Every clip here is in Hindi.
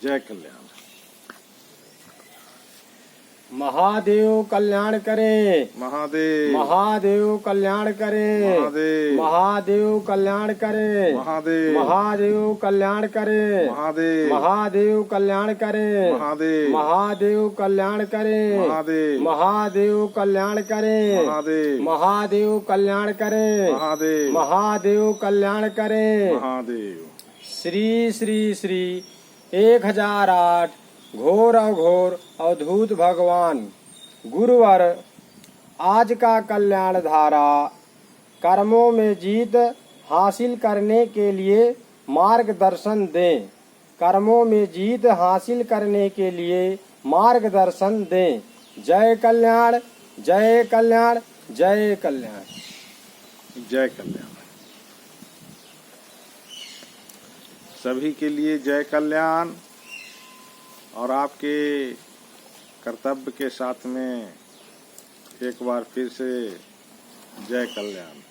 जय कल्याण। महादेव कल्याण करे, महादेव महादेव कल्याण करे, महादेव महादेव कल्याण करे, महादेव महादेव कल्याण करे, महादेव महादेव कल्याण करे, महादेव महादेव कल्याण करे, महादेव महादेव कल्याण करे, महादेव महादेव कल्याण करे, महादेव महादेव कल्याण करे। महादेव। श्री श्री श्री 1008 घोर अघोर अवधूत भगवान गुरुवर आज का कल्याण धारा कर्मों में जीत हासिल करने के लिए मार्गदर्शन दें। कर्मों में जीत हासिल करने के लिए मार्गदर्शन दें। जय कल्याण, जय कल्याण, जय कल्याण, जय कल्याण। सभी के लिए जय कल्याण। और आपके कर्तव्य के साथ में एक बार फिर से जय कल्याण।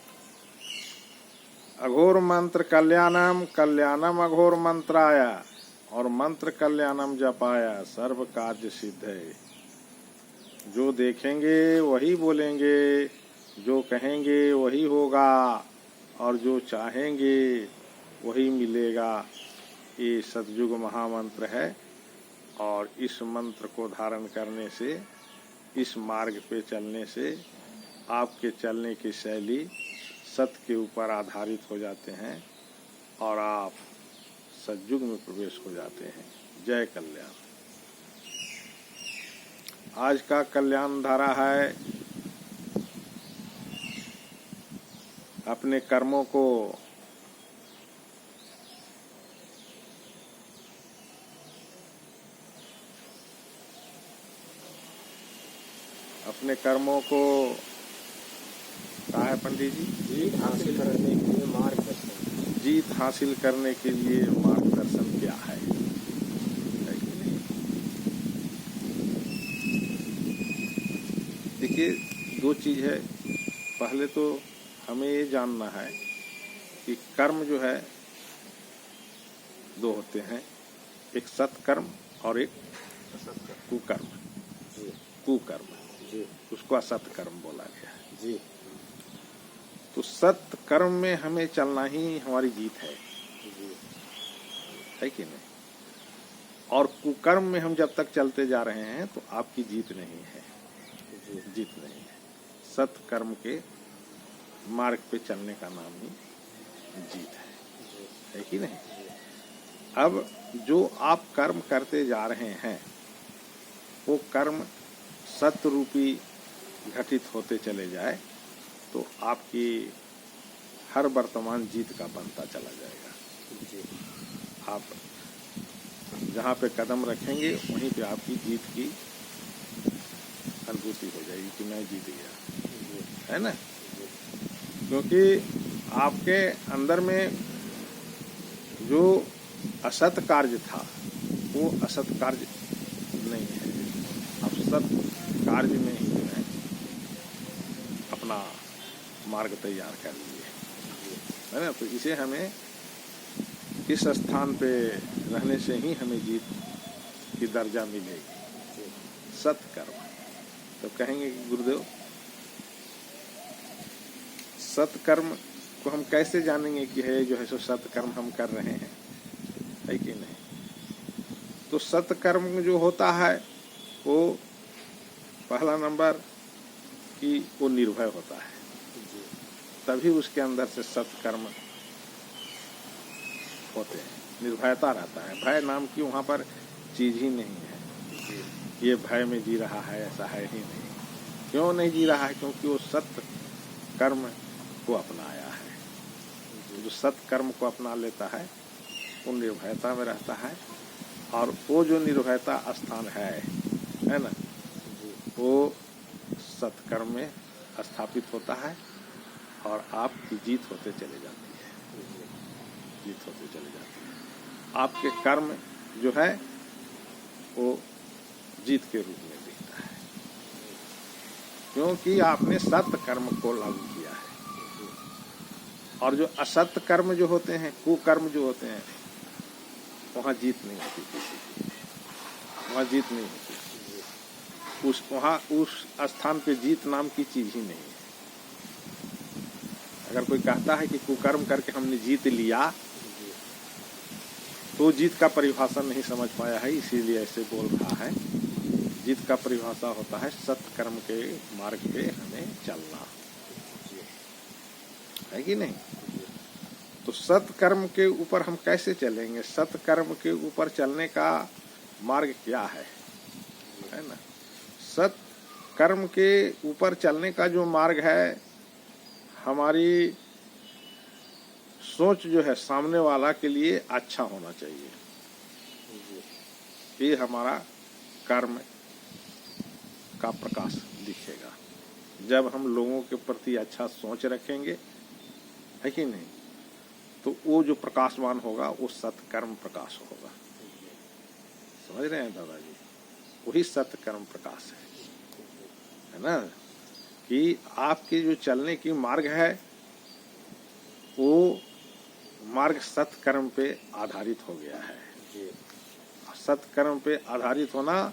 अघोर मंत्र कल्याणम, कल्याणम अघोर मंत्राया, और मंत्र कल्याणम जपाया सर्व कार्य सिद्ध है। जो देखेंगे वही बोलेंगे, जो कहेंगे वही होगा, और जो चाहेंगे वही मिलेगा। ये सतयुग महामंत्र है, और इस मंत्र को धारण करने से, इस मार्ग पे चलने से आपके चलने की शैली सत्य के ऊपर आधारित हो जाते हैं और आप सतयुग में प्रवेश हो जाते हैं। जय कल्याण। आज का कल्याण धारा है अपने कर्मों को क्या है पंडित जी? जीत हासिल करने के लिए मार्गदर्शन। जीत हासिल करने के लिए मार्गदर्शन क्या है? देखिए, दो चीज है। पहले तो हमें ये जानना है कि कर्म जो है दो होते हैं, एक सत्कर्म और एक कुकर्म। कुकर्म उसको असत्कर्म बोला गया है जी। तो सत्कर्म में हमें चलना ही हमारी जीत है कि नहीं? और कुकर्म में हम जब तक चलते जा रहे हैं तो आपकी जीत नहीं है, जीत नहीं है। सत्कर्म के मार्ग पे चलने का नाम ही जीत है कि नहीं? अब जो आप कर्म करते जा रहे हैं वो कर्म सत्य रूपी घटित होते चले जाए तो आपकी हर वर्तमान जीत का बनता चला जाएगा। आप जहाँ पे कदम रखेंगे वहीं पे आपकी जीत की अनुभूति हो जाएगी कि मैं जीत गया, है ना? क्योंकि आपके अंदर में जो असत कार्य था वो असत कार्य नहीं है। आप सत कार्य में ही जो है अपना मार्ग तैयार कर लिए, है ना? तो इसे हमें इस स्थान पे रहने से ही हमें जीत की दर्जा मिलेगी, सत्कर्म। तो कहेंगे कि गुरुदेव सत्कर्म को हम कैसे जानेंगे कि है जो है सो सत्कर्म हम कर रहे हैं, है कि नहीं? तो सत्कर्म जो होता है वो पहला नंबर कि वो निर्भय होता है, तभी उसके अंदर से सत्कर्म होते हैं। निर्भयता रहता है। भय नाम की वहाँ पर चीज ही नहीं है। ये भय में जी रहा है, ऐसा है ही नहीं। क्यों नहीं जी रहा है? क्योंकि वो सत्य कर्म को अपनाया है। जो सत्य कर्म को अपना लेता है वो निर्भयता में रहता है, और वो जो निर्भयता स्थान है ना, वो सत्कर्म में स्थापित होता है और आपकी जीत होते चले जाती है, जीत होते चले जाती है। आपके कर्म जो है वो जीत के रूप में दिखता है, क्योंकि आपने सत्य कर्म को लागू किया है। और जो असत्य कर्म जो होते हैं, कुकर्म जो होते हैं, वहाँ जीत नहीं होती किसी की, वहाँ जीत नहीं होती। वहाँ उस स्थान पे जीत नाम की चीज ही नहीं है। अगर कोई कहता है कि कुकर्म करके हमने जीत लिया, तो जीत का परिभाषा नहीं समझ पाया है, इसीलिए ऐसे बोल रहा है। जीत का परिभाषा होता है सत्कर्म के मार्ग पे हमें चलना, है कि नहीं? तो सत्कर्म के ऊपर हम कैसे चलेंगे? सत्कर्म के ऊपर चलने का मार्ग क्या है ना? सत्कर्म के ऊपर चलने का जो मार्ग है, हमारी सोच जो है सामने वाला के लिए अच्छा होना चाहिए। ये हमारा कर्म का प्रकाश दिखेगा जब हम लोगों के प्रति अच्छा सोच रखेंगे, है कि नहीं? तो वो जो प्रकाशवान होगा वो सत्कर्म प्रकाश होगा। समझ रहे हैं दादाजी? वही सत्कर्म प्रकाश है ना? कि आपके जो चलने की मार्ग है वो मार्ग सत्कर्म पे आधारित हो गया है। सत्कर्म पे आधारित होना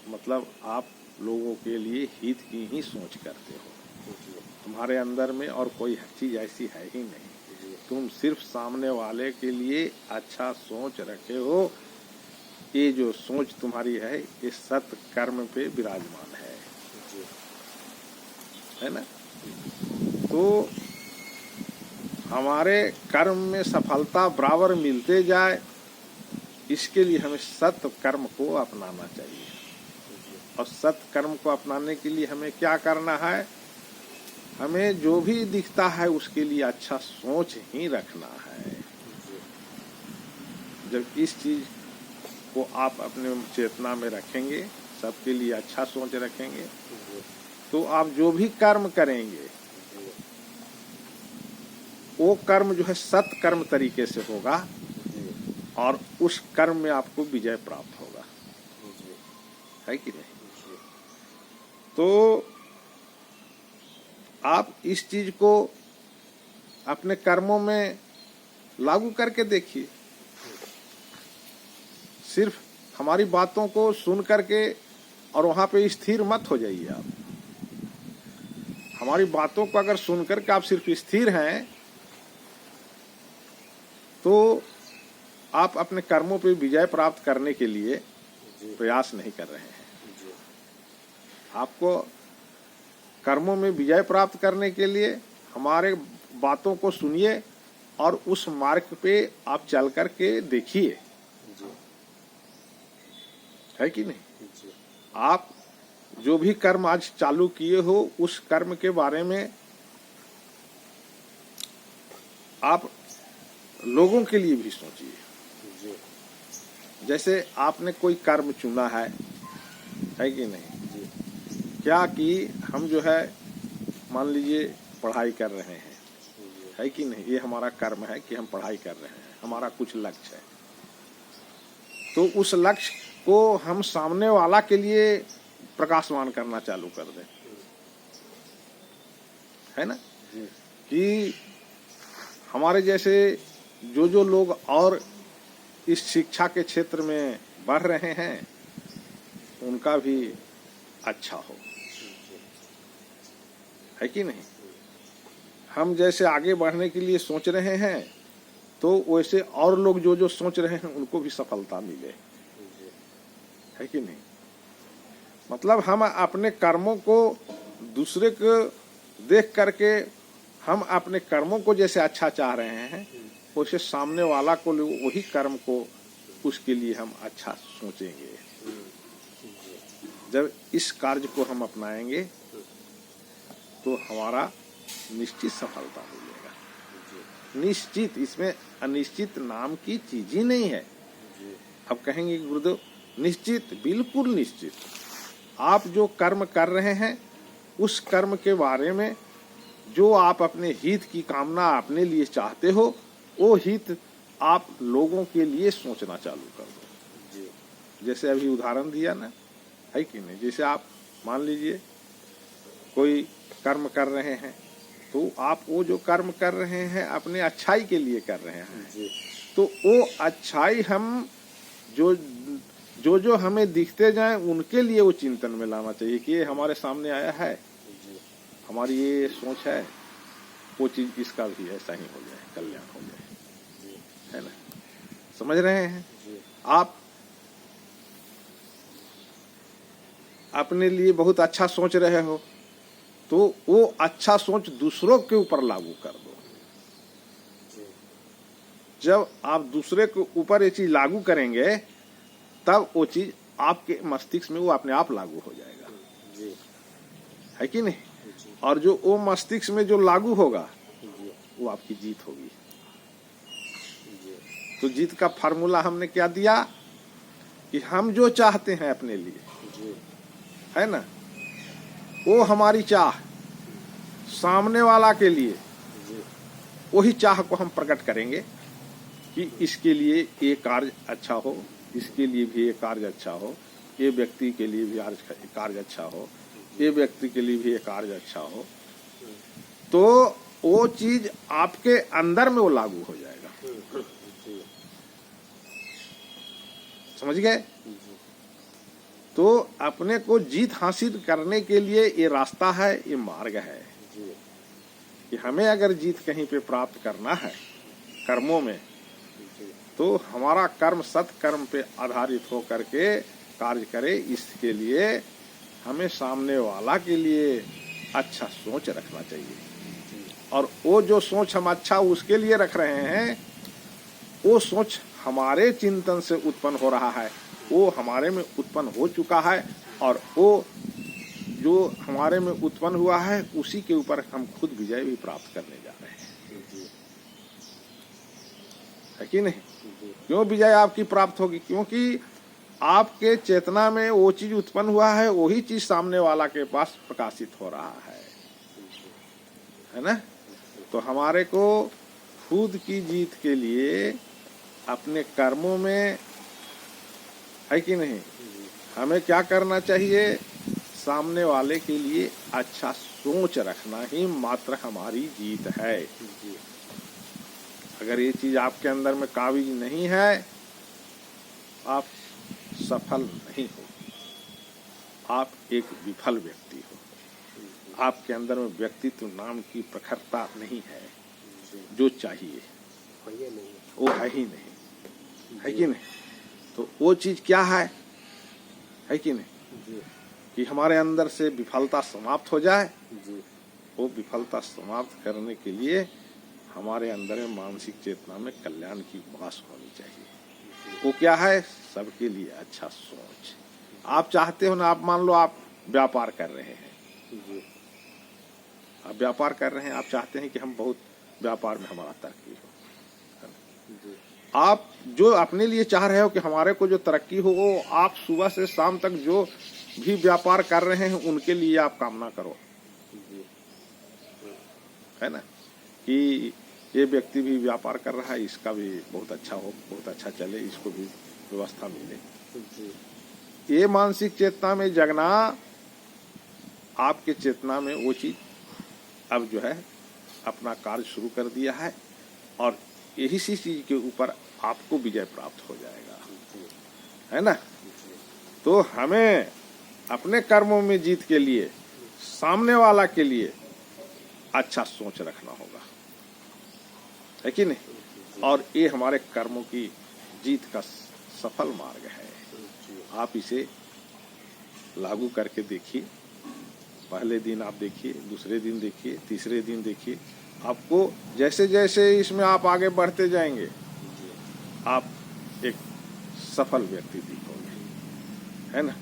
मतलब आप लोगों के लिए हित की ही सोच करते हो। तुम्हारे अंदर में और कोई चीज ऐसी है ही नहीं। तुम सिर्फ सामने वाले के लिए अच्छा सोच रखे हो। ये जो सोच तुम्हारी है ये सत्कर्म पे विराजमान है ना? तो हमारे कर्म में सफलता बराबर मिलते जाए, इसके लिए हमें सत्य कर्म को अपनाना चाहिए। और सत्य कर्म को अपनाने के लिए हमें क्या करना है? हमें जो भी दिखता है उसके लिए अच्छा सोच ही रखना है। जब इस चीज को आप अपने चेतना में रखेंगे, सबके लिए अच्छा सोच रखेंगे, तो आप जो भी कर्म करेंगे वो कर्म जो है सत्कर्म तरीके से होगा और उस कर्म में आपको विजय प्राप्त होगा, है कि नहीं? तो आप इस चीज को अपने कर्मों में लागू करके देखिए। सिर्फ हमारी बातों को सुन करके और वहां पे स्थिर मत हो जाइए। आप हमारी बातों को अगर सुन करके आप सिर्फ स्थिर हैं तो आप अपने कर्मों पे विजय प्राप्त करने के लिए प्रयास नहीं कर रहे हैं। आपको कर्मों में विजय प्राप्त करने के लिए हमारे बातों को सुनिए और उस मार्ग पे आप चल करके देखिए, है कि नहीं? आप जो भी कर्म आज चालू किए हो उस कर्म के बारे में आप लोगों के लिए भी सोचिए। जैसे आपने कोई कर्म चुना है कि नहीं? क्या कि हम जो है मान लीजिए पढ़ाई कर रहे हैं, है कि नहीं? ये हमारा कर्म है कि हम पढ़ाई कर रहे हैं, हमारा कुछ लक्ष्य है। तो उस लक्ष्य को हम सामने वाला के लिए प्रकाशवान करना चालू कर दें, है ना? कि हमारे जैसे जो लोग और इस शिक्षा के क्षेत्र में बढ़ रहे हैं उनका भी अच्छा हो, है कि नहीं? हम जैसे आगे बढ़ने के लिए सोच रहे हैं तो वैसे और लोग जो सोच रहे हैं उनको भी सफलता मिले, है कि नहीं? मतलब हम अपने कर्मों को दूसरे को देख करके हम अपने कर्मों को जैसे अच्छा चाह रहे हैं वैसे सामने वाला को वही कर्म को उसके लिए हम अच्छा सोचेंगे। जब इस कार्य को हम अपनाएंगे तो हमारा निश्चित सफलता मिलेगा, निश्चित। इसमें अनिश्चित नाम की चीज ही नहीं है। अब कहेंगे गुरुदेव निश्चित, बिल्कुल निश्चित। आप जो कर्म कर रहे हैं उस कर्म के बारे में जो आप अपने हित की कामना अपने लिए चाहते हो वो हित आप लोगों के लिए सोचना चालू कर दो। जैसे अभी उदाहरण दिया ना, है कि नहीं? जैसे आप मान लीजिए कोई कर्म कर रहे हैं तो आप वो जो कर्म कर रहे हैं अपने अच्छाई के लिए कर रहे हैं, जी तो वो अच्छाई हम जो हमें दिखते जाएं उनके लिए वो चिंतन में लाना चाहिए कि ये हमारे सामने आया है, जी हमारी ये सोच है, वो चीज इसका भी ऐसा ही हो जाए, कल्याण हो जाए, जी है ना। समझ रहे हैं? जी आप अपने लिए बहुत अच्छा सोच रहे हो तो वो अच्छा सोच दूसरों के ऊपर लागू कर दो। जी जब आप दूसरे के ऊपर ये चीज लागू करेंगे तब वो चीज आपके मस्तिष्क में वो अपने आप लागू हो जाएगा, जी है कि नहीं? जी और जो वो मस्तिष्क में जो लागू होगा जी वो आपकी जीत होगी। जी तो जीत का फार्मूला हमने क्या दिया कि हम जो चाहते हैं अपने लिए, जी है ना, वो हमारी चाह सामने वाला के लिए जी वही चाह को हम प्रकट करेंगे कि इसके लिए ये कार्य अच्छा हो, इसके लिए भी ये कार्य अच्छा हो, ये व्यक्ति के लिए भी कार्य अच्छा हो, ये व्यक्ति के लिए भी ये कार्य अच्छा हो, तो वो चीज आपके अंदर में वो लागू हो जाएगा। जी समझ गए? जी तो अपने को जीत हासिल करने के लिए ये रास्ता है, ये मार्ग है जी कि हमें अगर जीत कहीं पे प्राप्त करना है कर्मों में, जी तो हमारा कर्म सत्कर्म पे आधारित हो करके कार्य करे। इसके लिए हमें सामने वाला के लिए अच्छा सोच रखना चाहिए, और वो जो सोच हम अच्छा उसके लिए रख रहे हैं, वो सोच हमारे चिंतन से उत्पन्न हो रहा है, वो हमारे में उत्पन्न हो चुका है, और वो जो हमारे में उत्पन्न हुआ है उसी के ऊपर हम खुद विजय भी प्राप्त करने जा रहे हैं, जी है कि नहीं? जी क्यों विजय आपकी प्राप्त होगी? क्योंकि आपके चेतना में वो चीज उत्पन्न हुआ है, वही चीज सामने वाला के पास प्रकाशित हो रहा है ना। तो हमारे को खुद की जीत के लिए अपने कर्मों में, है कि नहीं, हमें क्या करना चाहिए? सामने वाले के लिए अच्छा सोच रखना ही मात्र हमारी जीत है। जी अगर ये चीज आपके अंदर में काबिज नहीं है, आप सफल नहीं हो, आप एक विफल व्यक्ति हो। आपके अंदर में व्यक्तित्व नाम की प्रखरता नहीं है, जो चाहिए ये नहीं वो है ही नहीं, है कि नहीं? तो वो चीज क्या है कि नहीं, जी कि हमारे अंदर से विफलता समाप्त हो जाए। जी वो विफलता समाप्त करने के लिए हमारे अंदर में मानसिक चेतना में कल्याण की वास होनी चाहिए। वो क्या है? सबके लिए अच्छा सोच। आप चाहते हो ना, आप मान लो आप व्यापार कर रहे हैं, जी आप व्यापार कर रहे हैं, आप चाहते हैं कि हम बहुत व्यापार में हमारा तरक्की हो। जी आप जो अपने लिए चाह रहे हो कि हमारे को जो तरक्की हो, वो आप सुबह से शाम तक जो भी व्यापार कर रहे हैं उनके लिए आप कामना करो, जी है ना, कि ये व्यक्ति भी व्यापार कर रहा है, इसका भी बहुत अच्छा हो, बहुत अच्छा चले, इसको भी व्यवस्था मिले। जी ये मानसिक चेतना में जगना, आपके चेतना में वो चीज अब जो है अपना कार्य शुरू कर दिया है, और यही सी चीज के ऊपर आपको विजय प्राप्त हो जाएगा, है ना। तो हमें अपने कर्मों में जीत के लिए सामने वाला के लिए अच्छा सोच रखना होगा, है कि नहीं? और ये हमारे कर्मों की जीत का सफल मार्ग है। आप इसे लागू करके देखिए। पहले दिन आप देखिए, दूसरे दिन देखिए, तीसरे दिन देखिए। आपको जैसे जैसे इसमें आप आगे बढ़ते जाएंगे, आप एक सफल व्यक्ति दिखोगे, है ना।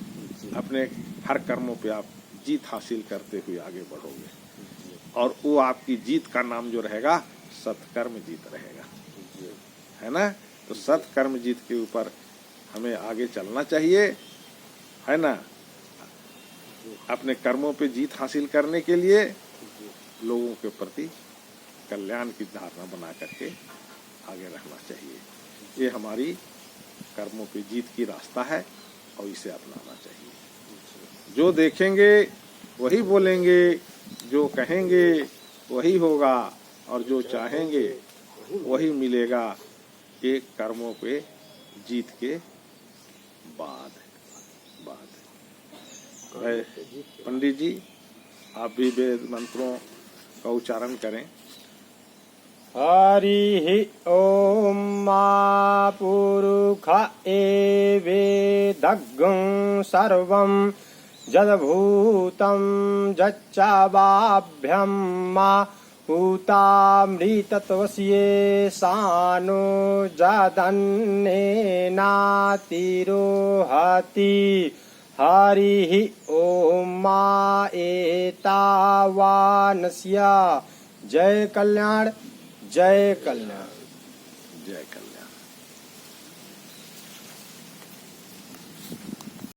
अपने हर कर्मों पे आप जीत हासिल करते हुए आगे बढ़ोगे, और वो आपकी जीत का नाम जो रहेगा सत्कर्म जीत रहेगा, है ना। तो सत्कर्म जीत के ऊपर हमें आगे चलना चाहिए, है ना। अपने कर्मों पे जीत हासिल करने के लिए लोगों के प्रति कल्याण की धारणा बना करके आगे रहना चाहिए। ये हमारी कर्मों पे जीत की रास्ता है, और इसे अपनाना चाहिए। जो देखेंगे वही बोलेंगे, जो कहेंगे वही होगा और जो चाहेंगे वही मिलेगा। ये कर्मों पे जीत के बाद है। पंडित जी आप भी वेद मंत्रों का उच्चारण करें। हरि ओम मा पुरुष एवेदग्ं सर्वं जदभूतं जच्चावाभ्यं मा पूतामृतत्वस्ये सानो जदन्नेनातिरोहति। हरि ओम मा एतावानस्य जय कल्याण जय कल्याण जय कल्याण।